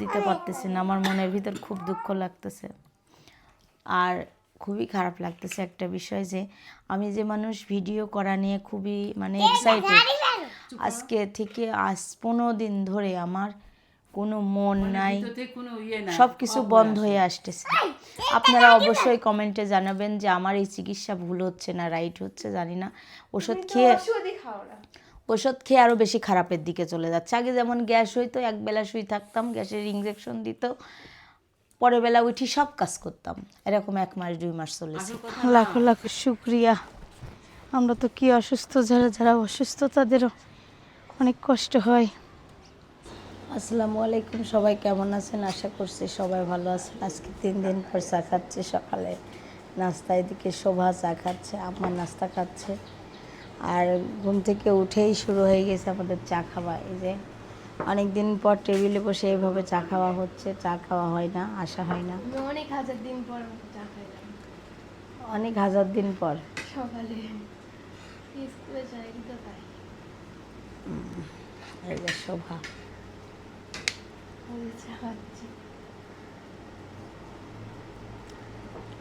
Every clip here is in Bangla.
দিতে পারতেছি না, আমার মনের ভিতর খুব দুঃখ লাগতেছে। আর খুবই খারাপ লাগতেছে একটা বিষয় যে আমি যে মানুষ ভিডিও করা নিয়ে খুবই মানে এক্সাইটেড, আজকে থেকে আজ 15 দিন ধরে আমার কোনো মন নাই, সব কিছু বন্ধ হয়ে আসতেছে। আপনারা অবশ্যই কমেন্টে জানাবেন যে আমার এই চিকিৎসা ভুল হচ্ছে না রাইট হচ্ছে, জানি না। ওষুধ খেয়ে আরও বেশি খারাপের দিকে চলে যাচ্ছে। আগে যেমন গ্যাস হইতো, একবেলা শুই থাকতাম, গ্যাসের ইঞ্জেকশন দিত, পরের বেলা উঠি সব কাজ করতাম, এরকম 1 মাস 2 মাস চলেছে। লাখো লাখো শুক্রিয়া। আমরা তো কি অসুস্থ, যারা অসুস্থ তাদেরও অনেক কষ্ট হয়। আসসালামু আলাইকুম, সবাই কেমন আছেন? আশা করছি সবাই ভালো আছেন। আজকে 3 দিন পর চা খাচ্ছি, সকালে নাস্তা, এদিকে শোভা চা খাচ্ছে, আম্মা নাস্তা খাচ্ছে, আর ঘুম থেকে উঠেই শুরু হয়ে গেছে আমাদের চা খাওয়া। এই যে অনেক দিন পর টেবিলে বসে এইভাবে চা খাওয়া হচ্ছে, চা খাওয়া হয় না, আসা হয় না, অনেক হাজার দিন পর চা খাইলাম, অনেক হাজার দিন পর সকালে স্কুলে যাই তো তাই। এই যে শোভা চা খাচ্ছি।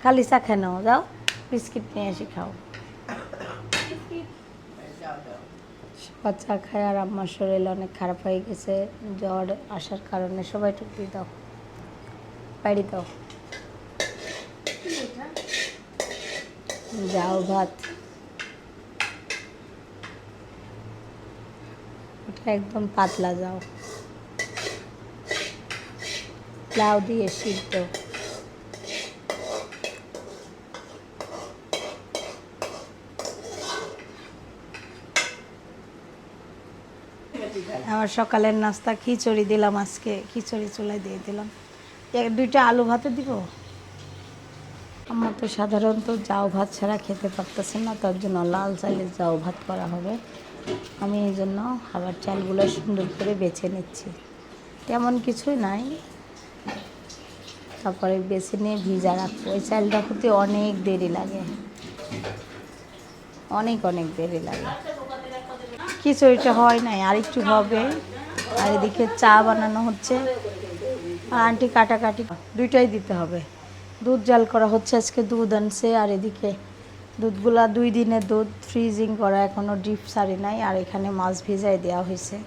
খালি চা খেয়ে নাও, যাও বিস্কিট নিয়ে এসে খাও। চা খায় আর আমার শরীর অনেক খারাপ হয়ে গেছে, জ্বর আসার কারণে। সবাই টুপি দাও, বাড়ি দাও, যাও ভাত, ওটা একদম পাতলা, যাও লাউ দিয়ে সিদ্ধ। আমার সকালের নাস্তা খিচুড়ি দিলাম, আজকে খিচুড়ি চুলায় দিয়ে দিলাম। 2টা আলু ভাতে দিব। আমার তো সাধারণত জাউ ভাত ছাড়া খেতে পারতেছে না, তার জন্য লাল চালের জাউ ভাত করা হবে। আমি এই জন্য খাবার চালগুলো সুন্দর করে বেছে নিচ্ছি, তেমন কিছুই নাই, তারপরে বেছে নিয়ে ভিজা রাখবো। ওই চালটা হতে অনেক দেরি লাগে, অনেক দেরি লাগে। খিচুড়িটা হয় নাই, আর একটু হবে। আর এদিকে চা বানানো হচ্ছে, আর আন্টি কাটাকাটি 2টাই দিতে হবে। দুধ জাল করা হচ্ছে, আজকে দুধ আনছে, আর এদিকে দুধগুলা 2 দিনের দুধ ফ্রিজিং করা, এখনও ডিপ সারি নাই। আর এখানে মাছ ভিজাই দেওয়া হয়েছে,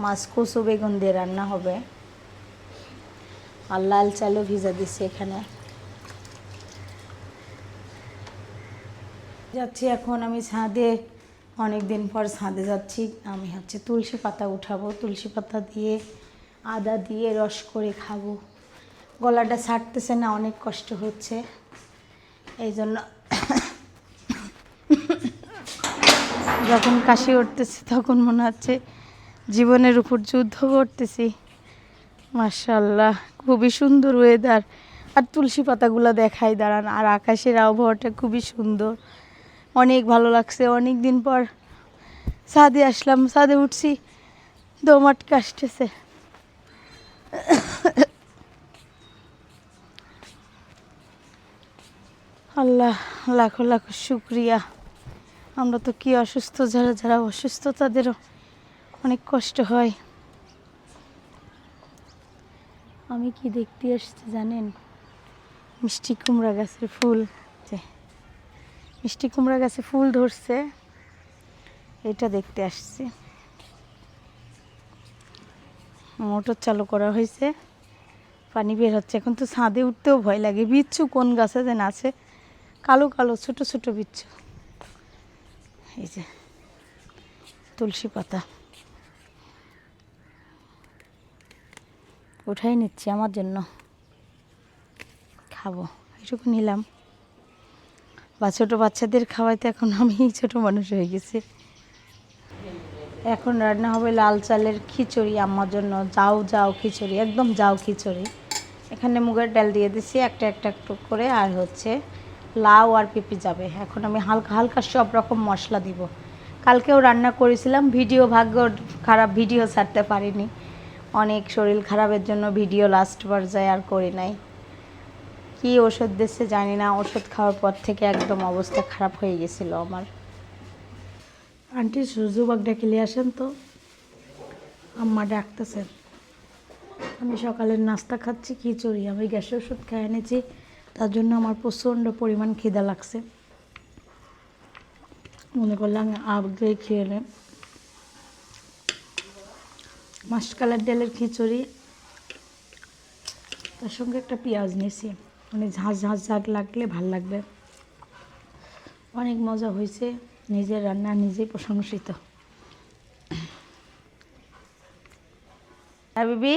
মাছ কচু বেগুন দিয়ে রান্না হবে। আর লাল চালও ভিজা দিচ্ছে এখানে। যাচ্ছি এখন আমি ছাদে, অনেক দিন পর ছাদে যাচ্ছি। আমি তুলসী পাতা উঠাবো, তুলসী পাতা দিয়ে আদা দিয়ে রস করে খাবো। গলাটা ছাড়তেছে না, অনেক কষ্ট হচ্ছে, এই জন্য যখন কাশি উঠতেছে তখন মনে হচ্ছে জীবনের উপর যুদ্ধ করতেছি। মাশাআল্লাহ, খুবই সুন্দর ওয়েদার। আর তুলসী পাতাগুলো দেখাই দাঁড়ান, আর আকাশের আবহাওয়াটা খুবই সুন্দর, অনেক ভালো লাগছে। অনেক দিন পর ছাদে আসলাম, ছাদে উঠছি, দম আটকে আসতেছে। আল্লাহ, লাখো লাখো শুক্রিয়া। আমরা তো কি অসুস্থ, যারা অসুস্থ তাদেরও অনেক কষ্ট হয়। আমি কি দেখতে আসছি জানেন? মিষ্টি কুমড়া গাছের ফুল, যে মিষ্টি কুমড়া গাছে ফুল ধরছে, এটা দেখতে আসছি। মোটর চালু করা হয়েছে, পানি বের হচ্ছে। এখন তো ছাদে উঠতেও ভয় লাগে, বিচ্ছু কোন গাছে যেন আছে, কালো কালো ছোট ছোট বিচ্ছু। এই যে তুলসী পাতা উঠাই নিচ্ছি আমার জন্য, খাবো, এটুকু নিলাম। বা ছোটো বাচ্চাদের খাওয়াইতে এখন আমি ছোট মানুষ হয়ে গেছি। এখন রান্না হবে লাল চালের খিচুড়ি আম্মার জন্য, জাউ খিচুড়ি, একদম জাউ খিচুড়ি। এখানে মুগের ডাল দিয়ে দিছি একটা একটু করে, আর লাউ আর পেঁপে যাবে। এখন আমি হালকা হালকা সব রকম মশলা দিব। কালকেও রান্না করেছিলাম, ভাগ্য খারাপ, ভিডিও ছাড়তে পারিনি। অনেক শরীর খারাপের জন্য ভিডিও লাস্ট পর্যায়ে আর করি নাই। কি ওষুধ দিচ্ছে জানি না, ওষুধ খাওয়ার পর থেকে একদম অবস্থা খারাপ হয়ে গেছিল আমার। আন্টি সুজুবাগ ডেকে নিয়ে আসেন তো, আম্মা ডাকতেছেন। আমি সকালের নাস্তা খাচ্ছি খিচুড়ি। আমি গ্যাসের ওষুধ খেয়ে এনেছি, তার জন্য আমার প্রচণ্ড পরিমাণ খিদা লাগছে। মনে করলাম আগে খেয়ে নেন। মাসকালের ডালের খিচুড়ি, তার সঙ্গে একটা পেঁয়াজ নিয়েছি, মানে ঝাঁঝ ঝাঁঝ ঝাঁঝ লাগলে ভাল লাগবে। অনেক মজা হয়েছে, নিজের রান্না নিজেই প্রশংসিত। হ্যাঁ বিবি,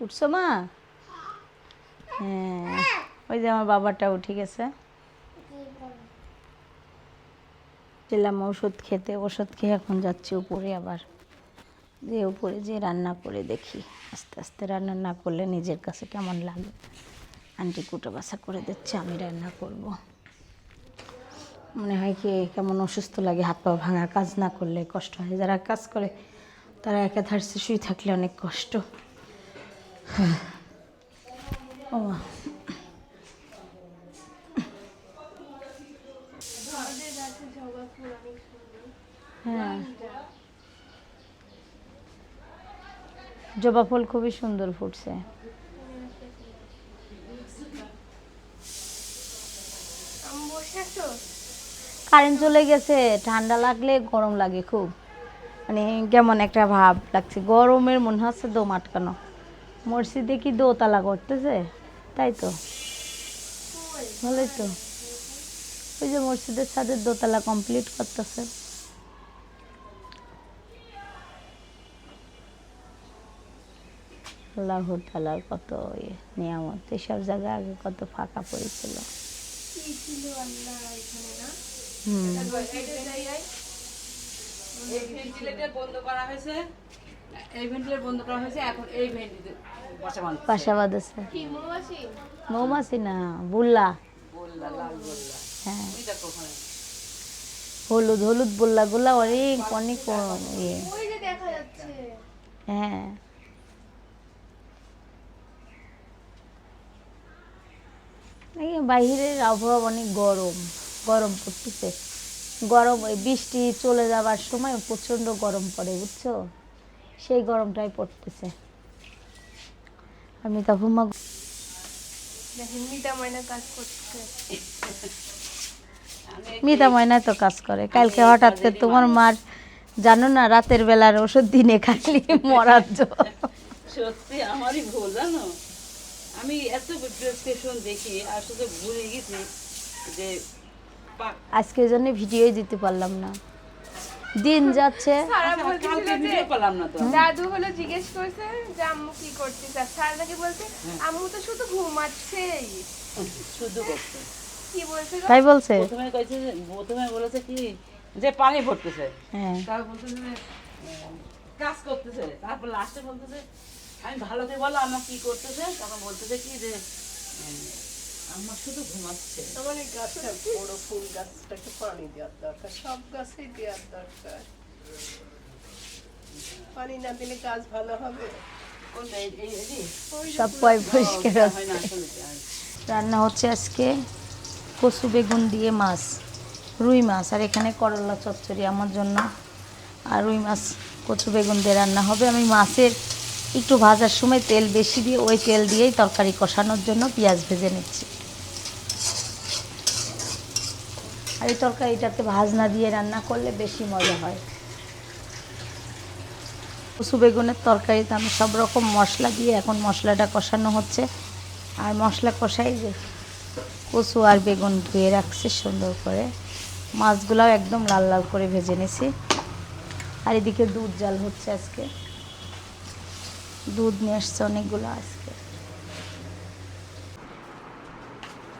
উঠছো মা? হ্যাঁ, ওই যে আমার বাবাটা উঠে গেছে। ছিলাম ওষুধ খেতে, ওষুধ খেয়ে এখন যাচ্ছি উপরে। আবার যে উপরে যে রান্না করে দেখি, আস্তে আস্তে রান্না না করলে নিজের কাছে কেমন লাগে। আন্টি কুটো বাছা করে দিচ্ছে, আমি রান্না করব। মনে হয় কি কেমন অসুস্থ লাগে, হাত পা ভাঙা, কাজ না করলে কষ্ট হয়। যারা কাজ করে তারা একা ধারসে শুয়ে থাকলে অনেক কষ্ট। ও মা। আমাদের গাছে জবা ফুল অনেক সুন্দর। হ্যাঁ, জবা ফুল খুবই সুন্দর ফুটছে। আমি বসে আছো? কারেন্ট চলে গেছে, ঠান্ডা লাগলে গরম লাগে খুব, মানে কেমন একটা ভাব লাগছে। গরমের মনে হচ্ছে দম আটকানো। মসজিদে কি দোতলা করতেছে? তাই তো, ভালোই তো। ওই যে মসজিদের ছাদের দোতলা কমপ্লিট করতেছে। আল্লাহ তাআলার কত নিয়ামত, এসব জায়গায় আগে কত ফাঁকা পড়েছিল। কি ছিল আল্লাহ এখানে না? হুম, এই ভেন্টিলেটর বন্ধ করা হয়েছে, এই ভেন্টিলেটর বন্ধ করা হয়েছে, এখন এই ভেন্টিলেটর বাসা বাঁধছে। বাসা বাঁধেছে। কি মৌমাছি? মৌমাছি না, বুল্লা। বললা, লাল বললা। হ্যাঁ, ওই দেখো ওখানে। হলুদ হলুদ বললাগুলা অনেক অনেক ইয়ে। ওই যে দেখা যাচ্ছে। হ্যাঁ, এই বাইরের আবহাওয়া অনেক গরম, গরম পড়তেছে। গরম, ওই বৃষ্টি চলে যাবার সময় প্রচণ্ড গরম পড়ে, বুঝছো? সেই গরমটাই পড়তেছে। আমি তখন দেখেন মিতা ময়না কাজ করছে। মিতা ময়নায় তো কাজ করে। কালকে হঠাৎ করে তোমার মার, জানো না, রাতের বেলার ওষুধ দিনে খাইলে মরার জ্বর। সত্যি আমারই ভুল, জানো। আমি এত প্রেসক্রিপশন দেখি আর শুধু ভুলে গেছি যে আজকে ওই জন্য ভিডিওই দিতে পারলাম না, দিন যাচ্ছে। সারা বলছিল কালকে যে ভিডিও পেলাম না তো। দাদু হলো জিজ্ঞেস করছে যে আম্মু কি করতেছে, আর স্যার নাকি বলছে আম্মু তো শুধু ঘুমাচ্ছেই। শুধু করছে। কি বলছে গো? তাই বলছে। প্রথমে বলেছে কি যে পানি ভরতেছে, হ্যাঁ, তারপর বলতেছে যে কাজ করতেছে, তারপর লাস্টে বলতেছে আমি ভালো করে বলো আমার কি করতেছে, তখন বলতেছে কি যে আমার শুধু ঘুমাচ্ছে। আমার এই গাছটা বড় ফুল গাছটাকে পানি দেওয়ার দরকার, সব গাছেই দেওয়ার দরকার। পানি না দিলে গাছ ভালো হবে? কোনটা? এই সব পয় পরিষ্কার হয় না আছে। আসলে। রান্না হচ্ছে আজকে কচু বেগুন দিয়ে মাছ, রুই মাছ, আর এখানে করলা চচ্চড়ি আমার জন্য। আর রুই মাছ কচু বেগুন দিয়ে রান্না হবে। আমি মাছের একটু ভাজার সময় তেল বেশি দিয়ে, ওই তেল দিয়েই তরকারি কষানোর জন্য পেঁয়াজ ভেজে নিচ্ছি। আর এই তরকারিটাতে ভাজনা দিয়ে রান্না করলে বেশি মজা হয়। কচু বেগুনের তরকারিতে আমি সব রকম মশলা দিয়ে এখন মশলাটা কষানো হচ্ছে। আর মশলা কষাই যে কচু আর বেগুন ধুয়ে রাখছি সুন্দর করে, মাছগুলাও একদম লাল লাল করে ভেজে নিছি। আর এদিকে দুধ জাল হচ্ছে, আজকে দুধ নিয়ে আসছে অনেকগুলো আজকে।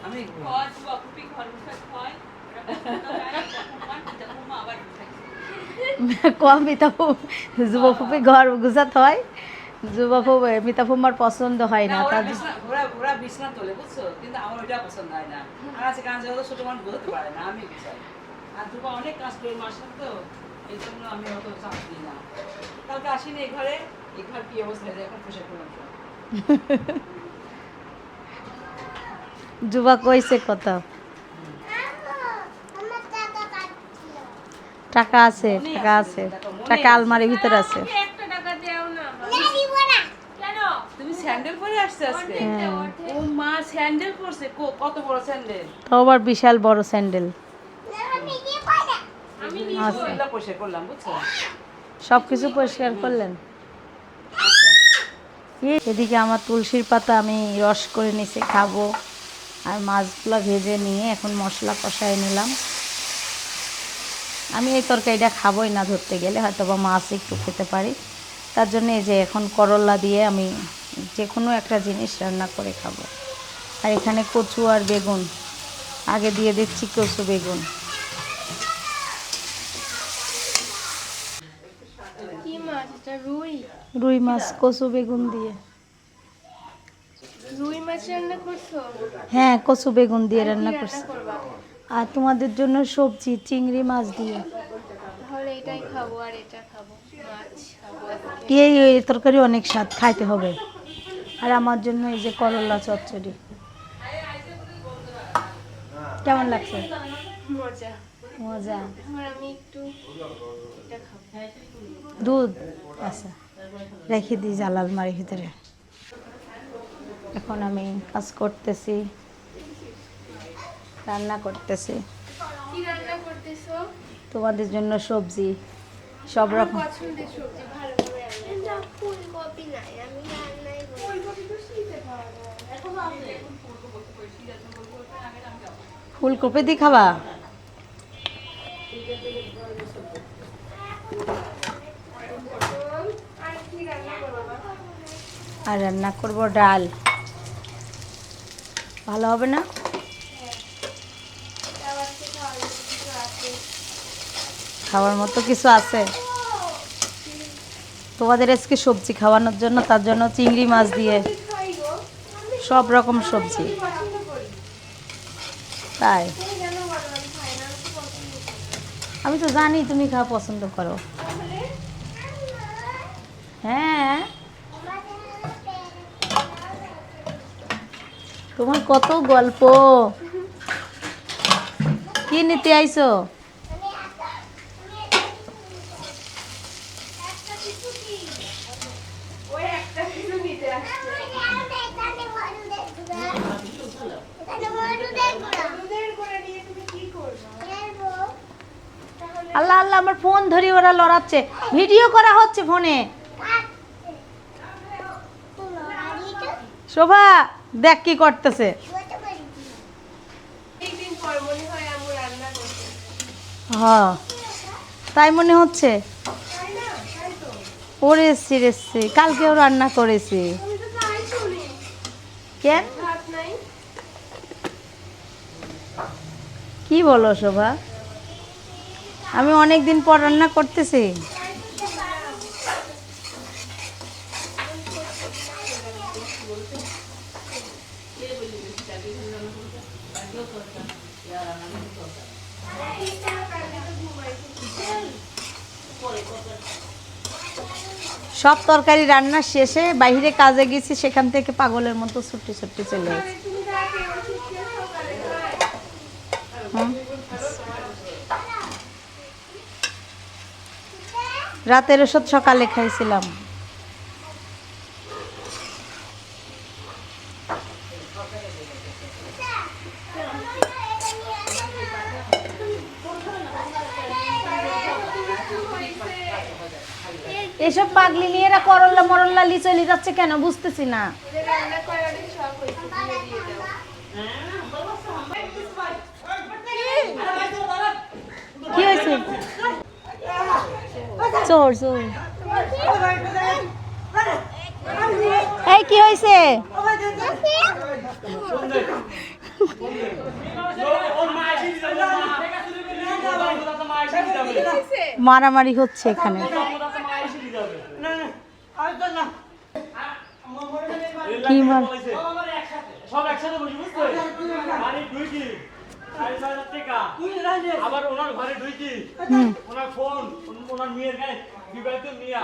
আমি কম যুবফুপি ঘর গুছাত হয়, মিতাফুমার পছন্দ হয় না। তার ওরা বিছনা তোলে, বুঝছো, কিন্তু আমার ওইটা পছন্দ হয় না। আর আছে কাজ যত ছোট মানুষ বুঝতে পারে না, আমি বিছাই। আর দুপা অনেক কাজ করি মার সাথে, তো এই জন্য আমি অত চাপ দিই না। কালকে আসিনি এই ঘরে, এই ঘর কি অবস্থা হয়েছে এখন পোশাক করলাম। যুবা কইছে কত টাকা আছে, টাকা আছে, টাকা আলমারির ভিতরে আছে। একটা টাকা দেও না। কেন? স্যান্ডেল পরে আসছে আজকে? ও মা স্যান্ডেল পরছে, কত বড় স্যান্ডেল! তাও আবার বিশাল বড় স্যান্ডেল। আমি আচ্ছা। নিজে পরিষ্কার করলাম, বুঝছো? সব কিছু পরিষ্কার করলেন? এদিকে আমার তুলসীর পাতা আমি রস করে নিছি, খাবো। আর মাছগুলো ভেজে নিয়ে এখন মশলা কষায় নিলাম। আমি এই তরকারিটা খাবোই না ধরতে গেলে, হয়তো বা মাছ একটু খেতে পারি। তার জন্য এই যে এখন করলা দিয়ে আমি যে কোনো একটা জিনিস রান্না করে খাবো। আর এখানে কচু আর বেগুন আগে দিয়ে দিচ্ছি, কচু বেগুন। কি মাছ এটা? রুই? রুই মাছ কচু বেগুন দিয়ে। রুই মাছ রান্না করছো? হ্যাঁ, কচু বেগুন দিয়ে রান্না কি করছি। করবা? আর তোমাদের জন্য সবজি চিংড়ি মাছ দিয়ে। তাহলে এটাই খাবো আর এটা খাবো, মাছ খাবো। এই তরকারি অনেক স্বাদ, খাইতে হবে। আর আমার জন্য এই যে করলা চচ্চড়ি। কেমন লাগছে? মজা। মজা। এখন আমি একটু এটা খাবো। দুধ আচ্ছা, রেখে দিই জাল আলমারির ভিতরে। এখন আমি কাজ করতেছি, রান্না করতেছি। কি রান্না করতেছো? তোমাদের জন্য সবজি সব রকম। পছন্দের সবজি ভালো করে রান্না। ফুলকপি নাই, আমি রান্নাই করি। ফুলকপি তো শীতে পাওয়া যায়। ফুলকপি দিয়ে খাবা? আর কি রান্না করবো? আর রান্না করব ডাল। ভালো হবে না? খাওয়ার মতো কিছু আছে তোমাদের আজকে সবজি খাওয়ানোর জন্য? তার জন্য চিংড়ি মাছ দিয়ে সব রকম সবজি। তাই আমি তো জানি তুমি খাওয়া পছন্দ করো। হ্যাঁ, তোমার কত গল্প। কি নিতে আইছো? আল্লাহ আল্লাহ, আমার ফোন ধরি ওরা লড়াচ্ছে, ভিডিও করা হচ্ছে ফোনে। শোভা দেখ কি করতেছে। একদিন পর মনে হয় আমু রান্না করছে। হ্যাঁ, তাই মনে হচ্ছে। তাই না? তাই তো। ওরে সিরেসি, কালকেও রান্না করেছি। আমি তো তাই শুনি। কেন? ভাত নাই? কি বলো শোভা? আমি অনেক দিন পর রান্না করতেছি। সব তরকারি রান্না শেষে বাইরে কাজে গেছি, সেখান থেকে পাগলের মতো ছুট্টি ছুট্টি চলে গেছি। তুমি রাতে ওষুধ খেয়ে সকালে খায়। হুম। রাতের ওষুধ সকালে খাইছিলাম। এসব পাগলি মেয়েরা করল্লা মরল্লা লিচলি যাচ্ছে কেন বুঝতেছি না। ওদের রান্না করার অনেক শখ হয়েছে, দিয়ে দিয়ে দাও। কি হয়েছে? চোর চোর। এই কি হয়েছে? মারামারি হচ্ছে এখানে। কি মার? সব একসাথে বসে বুঝছো? বাড়ি ঢুকি 6,500 টাকা, আবার ওনার ঘরে ঢুকি ওনার ফোন, ওনার মেয়ের গায়ে বিবাহিত মিয়া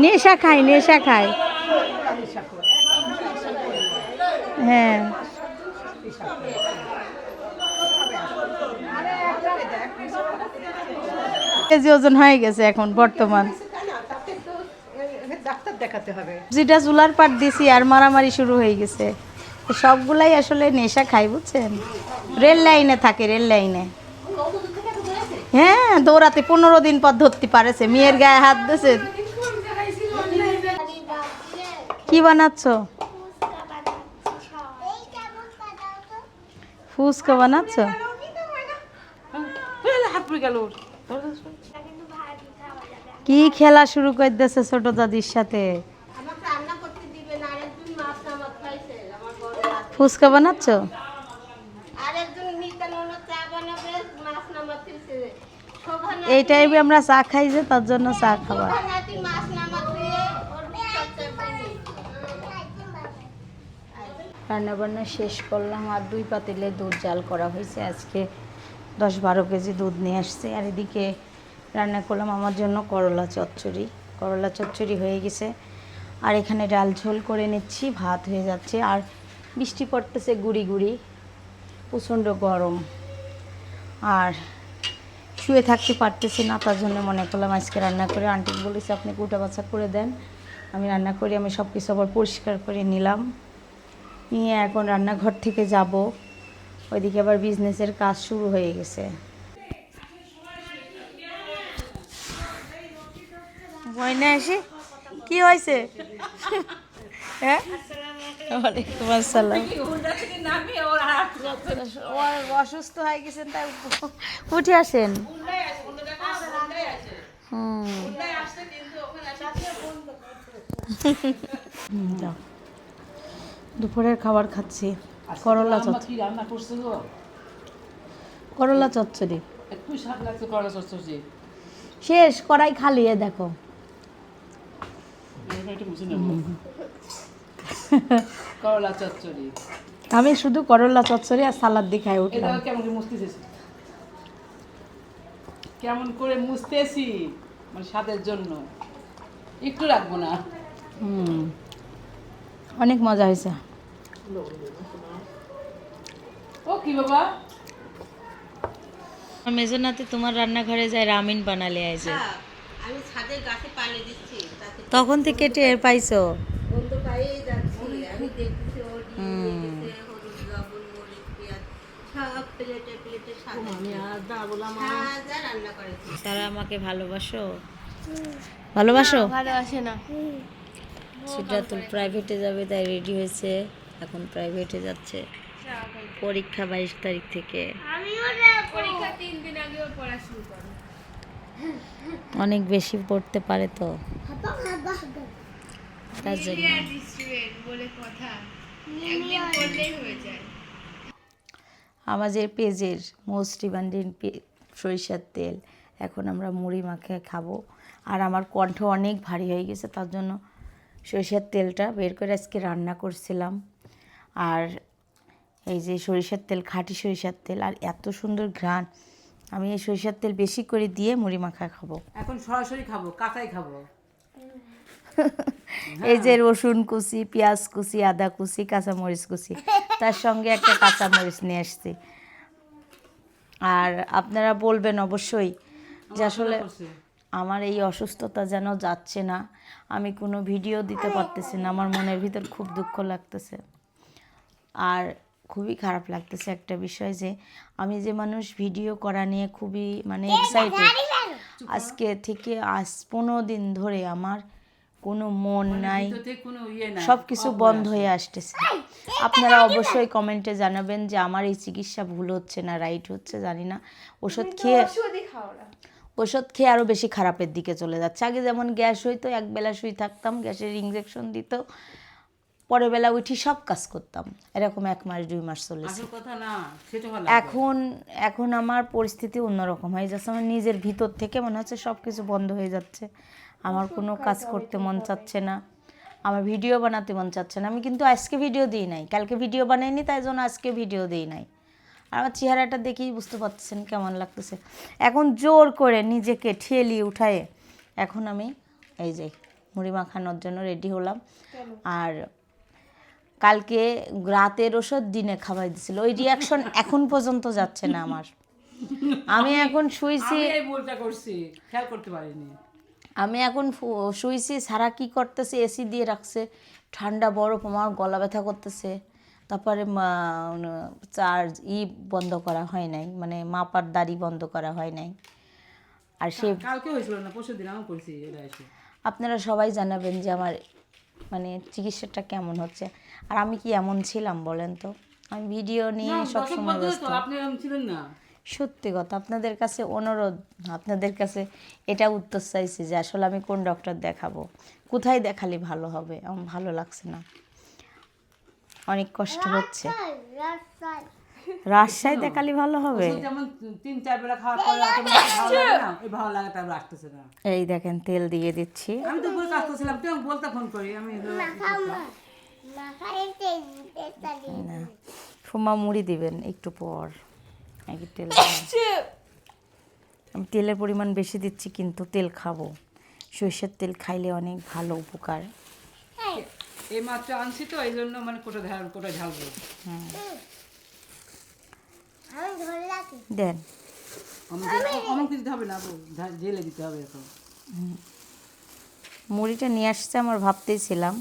নেশা খায়, নেশা খায়। হ্যাঁ, কেজি ওজন হয়ে গেছে এখন বর্তমান। তাতে তো ডাক্তার দেখাতে হবে। যেটা চুলার পাট দিছি আর মারামারি শুরু হয়ে গেছে। সবগুলাই আসলে নেশা খাই, বুঝছেন? রেল লাইনে থাকে, রেল লাইনে। হ্যাঁ, দৌড়াতে 15 দিন পর ধরতে পারেছে, মেয়ের গায়ে হাত দিয়েছে। কি বানাচ্ছ? ফুচকা বানাচ্ছ? হাত পড়ে গেল। কি খেলা শুরু করে দিয়েছে ছোট দাদির সাথে? ফুচকা বানাচ্ছ? এই টাইমে আমরা চা খাই যে, তার জন্য চা খাবার। রান্না বান্না শেষ করলাম, আর 2 পাতিলে দুধ জাল করা হয়েছে। আজকে 10-12 কেজি দুধ নিয়ে আসছে। আর এদিকে রান্না করলাম আমার জন্য করলা চচ্চড়ি। করলা চচ্চড়ি হয়ে গেছে। আর এখানে ডাল ঝোল করে নিচ্ছি, ভাত হয়ে যাচ্ছে। আর বৃষ্টি পড়তেছে গুড়ি গুড়ি, প্রচণ্ড গরম। আর শুয়ে থাকতে পারতেছি না, তার জন্য মনে করলাম আজকে রান্না করে। আন্টি বলেছে আপনি কুটা বাছা করে দেন, আমি রান্না করি। আমি সব কিছু আবার পরিষ্কার করে নিলাম, নিয়ে এখন রান্নাঘর থেকে যাব। ওইদিকে আবার বিজনেসের কাজ শুরু হয়ে গেছে। ময়না এসে কি হয়েছে? হ্যাঁ, ওয়ালাইকুম আসসালাম। অসুস্থ হয়ে গেছেন, তাই উঠে আসেন। যাও, দুপুরের খাবার খাচ্ছি। করলা চচ্চড়ি। কি রান্না করছে গো? করলা চচ্চড়ি একটু স্বাদ লাগছে করলা চচ্চড়ি। শেষ, কড়াই খালি। এ দেখো, করলা চচ্চড়ি। আমি শুধু করলা চচ্চড়ি আর সালাদ দিয়ে খাই উঠলাম। এটা কেমন করে মুছতেছি, কেমন করে মুছতেছি, মানে স্বাদের জন্য একটু রাখবো না। অনেক মজা হয়েছে। ও কি বাবা, মেজনাতে তোমার রান্নাঘরে যায় রামিন বানালে আইছে। আমি ছাদে গাছে পানি দিচ্ছি, তাতে তখন থেকে টের পাইছো? বন্ধ পাইয়ে যাচ্ছি। আমি দেখছি ও দিয়ে গেছে হলুদ, লবণ, মরিচ, পেঁয়াজ সব প্লেটে প্লেটে সাজা। আমি আদা বললাম সাজা রান্না করেছি। তারা আমাকে ভালোবাসো? ভালোবাসো? ভালোবাসে না। সিদ্ধাতুল প্রাইভেটে যাবে, তাই রেডি হয়েছে, এখন প্রাইভেটে যাচ্ছে। পরীক্ষা 22 তারিখ থেকে। পরীক্ষা 3 দিন আগেও পড়া শুরু করে। অনেক বেশি পড়তে পারে তো, তার জন্য। বলে কথা, একদিন পড়লেই হয়ে যায়। আমাদের পেজের মোস্ট ডিমান্ডিং সরিষার তেল, এখন আমরা মুড়ি মাখিয়ে খাবো। আর আমার কণ্ঠ অনেক ভারী হয়ে গেছে, তার জন্য সরিষার তেলটা বের করে আজকে রান্না করছিলাম। আর এই যে সরিষার তেল, খাঁটি সরিষার তেল, আর এত সুন্দর ঘ্রাণ। আমি এই সরিষার তেল বেশি করে দিয়ে মুড়ি মাখা খাবো। এখন সরাসরি খাবো, কাঁচাই খাবো। এই যে রসুন কুচি, পেঁয়াজ কুচি, আদা কুচি, কাঁচামরিচ কুচি, তার সঙ্গে একটা কাঁচামরিচ নিয়ে আসছি। আর আপনারা বলবেন অবশ্যই যে আসলে আমার এই অসুস্থতা যেন যাচ্ছে না, আমি কোনো ভিডিও দিতে পারতেছি না। আমার মনের ভিতর খুব দুঃখ লাগতেছে, আর খুবই খারাপ লাগতেছে একটা বিষয়, যে আমি যে মানুষ ভিডিও করা নিয়ে খুবই মানে এক্সাইটেড, আজকে থেকে আজ 15 দিন ধরে আমার কোনো মন নাই, সব কিছু বন্ধ হয়ে আসতেছে। আপনারা অবশ্যই কমেন্টে জানাবেন যে আমার এই চিকিৎসা ভুল হচ্ছে না রাইট হচ্ছে, জানি না। ওষুধ খেয়ে আরও বেশি খারাপের দিকে চলে যাচ্ছে। আগে যেমন গ্যাস হইতো, একবেলা শুই থাকতাম, গ্যাসের ইঞ্জেকশন দিত, পরের বেলা উঠি সব কাজ করতাম, এরকম 1 মাস 2 মাস চলেছে। এখন আমার পরিস্থিতি অন্যরকম হয়ে যাচ্ছে। আমার নিজের ভিতর থেকে মনে হচ্ছে সব কিছু বন্ধ হয়ে যাচ্ছে, আমার কোনো কাজ করতে মন চাচ্ছে না, আমার ভিডিও বানাতে মন চাচ্ছে না। আমি কিন্তু আজকে ভিডিও দিই নাই, কালকে ভিডিও বানাইনি, তাই জন্য আজকে ভিডিও দিই নাই। আর আমার চেহারাটা দেখেই বুঝতে পারছেন কেমন লাগতেছে। এখন জোর করে নিজেকে ঠেলিয়ে উঠায়ে এখন আমি এই যে মুড়ি মাখানোর জন্য রেডি হলাম। আর কালকে রাতের ওষুধ দিনে খাওয়াই দিছিল, ওই রিয়াকশন এখন পর্যন্ত যাচ্ছে না আমার। আমি এখন শুইছি, আমি এই ভুলটা করছি, খেয়াল করতে পারিনি। আমি এখন শুইছি, সারা কি করতেছে, এসি দিয়ে রাখছে, ঠান্ডা বরফ, আমার গলা ব্যথা করতেছে। তারপরে চার্জ বন্ধ করা হয় নাই, মানে মাপার দাড়ি বন্ধ করা হয় নাই। আর সে কালকে হয়েছিল না, পরশু দিন আমি করছি এটা এসে। আপনারা সবাই জানাবেন যে আমার মানে চিকিৎসাটা কেমন হচ্ছে। আর আমি কি এমন ছিলাম বলেন তো? আমি ভিডিও নিয়ে সবসময় ব্যস্ত। আপনি এরকম ছিলেন না। সত্যি কথা, আপনাদের কাছে অনুরোধ, আপনাদের কাছে এটা উত্তর চাইছি যে আসলে আমি কোন ডক্টর দেখাবো, কোথায় দেখালে ভালো হবে। আমার ভালো লাগছে না, অনেক কষ্ট হচ্ছে। রাস্তায় রাজশাহী দেখালে ভালো হবে। ওষুধ যেমন 3-4 বেলা খাওয়ার পরে automatic ভালো লাগে না, এই ভালো লাগাটা আর আসতেছে না। এই দেখেন তেল দিয়ে দিচ্ছি। আমি তো উপরে কাজ করছিলাম, তুই আমাকে বলতে ফোন করি, আমি মাথায় তেল চালিয়ে না, ফুমা মুড়ি দিবেন একটু পর, নাকি তেল দিবেন? আমি তেলের পরিমাণ বেশি দিচ্ছি, কিন্তু তেল খাবো। সরষের তেল খাইলে অনেক ভালো উপকার। এই মাত্র আনছি তো, এই জন্য মানে কোটা ঝালবো। আমি ধরে রাখি দেন অমন কিছু দিতে হবে না, জেলে দিতে হবে এখন। মুড়িটা নিয়ে আসছে, আমার ভাবতেই ছিলাম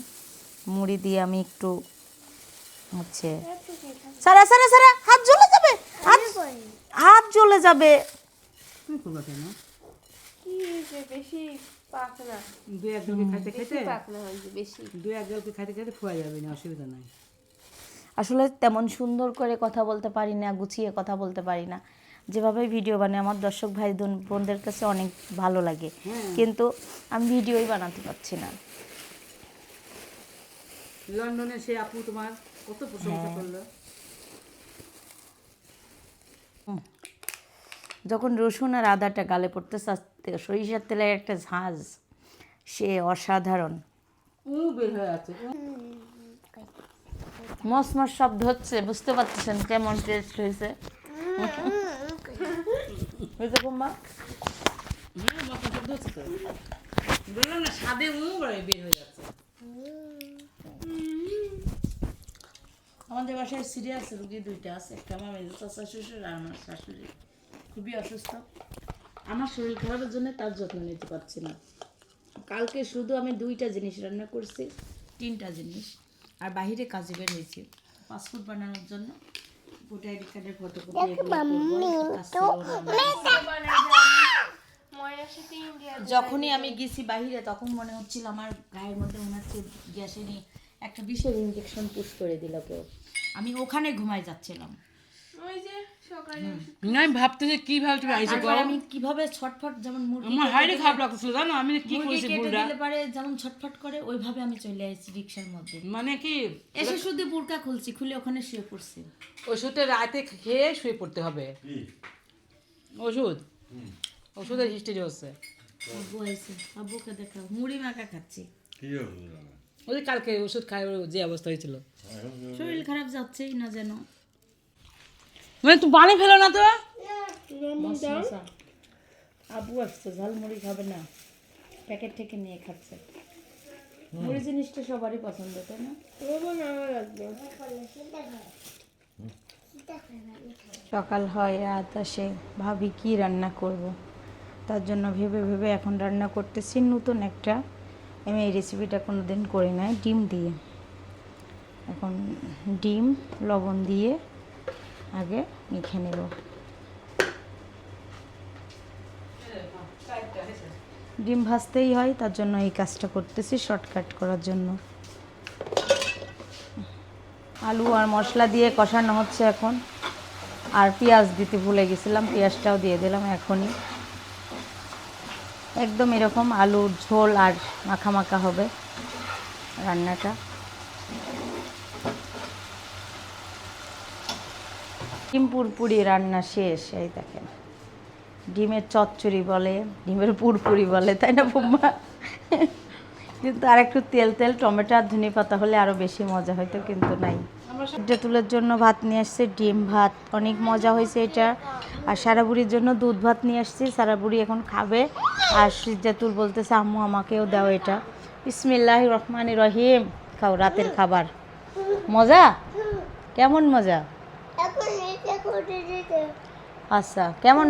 মুড়ি দিয়ে আমি একটু হচ্ছে, সারা সারা সারা হাত জ্বলে যাবে, হাত জ্বলে যাবে। তুমি করবা কেন? কি হয়েছে? বেশি পাক না, 2-1 জলকে খাইতে খাইতে পাক না হয়েছে বেশি। 2-1 জলকে খাইতে খাইতে ফুয়া যাবে না, অসুবিধা নাই। আসলে তেমন সুন্দর করে কথা বলতে পারি না, গুছিয়ে কথা বলতে পারি না। যেভাবে ভিডিও বানাই আমার দর্শক ভাই বোনদের কাছে অনেক ভালো লাগে, কিন্তু আমি ভিডিওই বানাতে পারছি না। লন্ডনে সে আপু তোমার কত প্রশংসা করলো। যখন রসুন আর আদাটা গালে পড়তে সরিষার তেলের একটা ঝাঁজ, সে অসাধারণ। বের হয়ে আছে। মস মস শব্দ হচ্ছে, বুঝতে পারতেছেন কেমন টেস্ট হয়েছে? বুঝতে কুম্বা মশলা শব্দ হচ্ছে তো, বললাম না স্বাদে বের হয়ে যাচ্ছে। আমাদের বাসায় সিরিয়াস রুগী 2টা আছে, একটা আমার মেজো চাচা শ্বশুর আর আমার শাশুড়ি খুবই অসুস্থ। আমার শরীর খারাপের জন্য তার যত্ন নিতে পারছি না। কালকে শুধু আমি 2টা জিনিস রান্না করছি, 3টা জিনিস, আর বাইরে কাজে বের হয়েছি পাসপোর্ট বানানোর জন্য। ভোটার আইডি কার্ডের ফটোকপি যখনই আমি গেছি বাইরে, তখন মনে হচ্ছিল আমার গায়ের মধ্যে মনে হচ্ছে গ্যাসের একটা বিষের ইনজেকশন পুশ করে দিল কেউ। আমি ওখানে ঘুমাই যাচ্ছিলাম। ওই যে সকালে আমি ভাবতেছি কিভাবে তুমি আইছো, তারপর আমি কিভাবে ছটফট, যেমন মুরগি আমার হাইরে খারাপ লাগছিল জানো, আমি কি করেছি কেটে বুড়া। দিলে পারে যেমন ছটফট করে, ওইভাবে আমি চলে আসছি রিক্সার মধ্যে। মানে কি এসে শুধু বুরকা খুলছি, খুলে ওখানে শুয়ে পড়ছি। ওষুধে রাতে খেয়ে শুয়ে পড়তে হবে। ওষুধের হিস্ট্রি হচ্ছে। আব্বু আইছে, আব্বুকে দেখাও, মুড়ি মাখা খাচ্ছি। ওই কালকে ওষুধ খায় ওর যে অবস্থা হয়েছিল, শরীর খারাপ যাচ্ছেই না যেন। মানে তুমি পানি ফেলো না তো। মশমশা। আব্বু আসছে, ঝাল মুড়ি খাবে না, প্যাকেট থেকে নিয়ে খাচ্ছে। মুড়ি জিনিসটা সবারই পছন্দ, তাই না? সকাল হয়, রাত আসে, ভাবি কি রান্না করব। তার জন্য ভেবে ভেবে এখন রান্না করতেছি নতুন একটা, আমি এই রেসিপিটা কোনো দিন করি নাই, ডিম দিয়ে। এখন ডিম লবণ দিয়ে আগে মেখে নেব। ডিম ভাজতেই হয়, তার জন্য এই কাজটা করতেছি শর্টকাট করার জন্য। আলু আর মশলা দিয়ে কষানো হচ্ছে এখন, আর পেঁয়াজ দিতে ভুলে গেছিলাম, পেঁয়াজটাও দিয়ে দিলাম এখনই। একদম এরকম আলুর ঝোল আর মাখা মাখা হবে রান্নাটা। ডিম পুরপুরি রান্না শেষ। এই দেখেন, ডিমের চচ্চড়ি বলে, ডিমের পুরপুরি বলে, তাই না বুম্মা? কিন্তু আর একটু তেল তেল টমেটো আর ধনে পাতা হলে আরও বেশি মজা হয়তো, কিন্তু নাই। সিদ্ধাতুলের জন্য ভাত নিয়ে আসছে, ডিম ভাত, অনেক মজা হয়েছে এটা। আর সারাবুড়ির জন্য দুধ ভাত নিয়ে আসছি, সারাবুড়ি এখন খাবে। আর সিদ্ধাতুল বলতেছে আম্মু আমাকেও দাও এটা। বিসমিল্লাহির রহমানির রহিম। খাও, রাতের খাবার। মজা? কেমন মজা? এখন নিচে করে দিতে আচ্ছা কেমন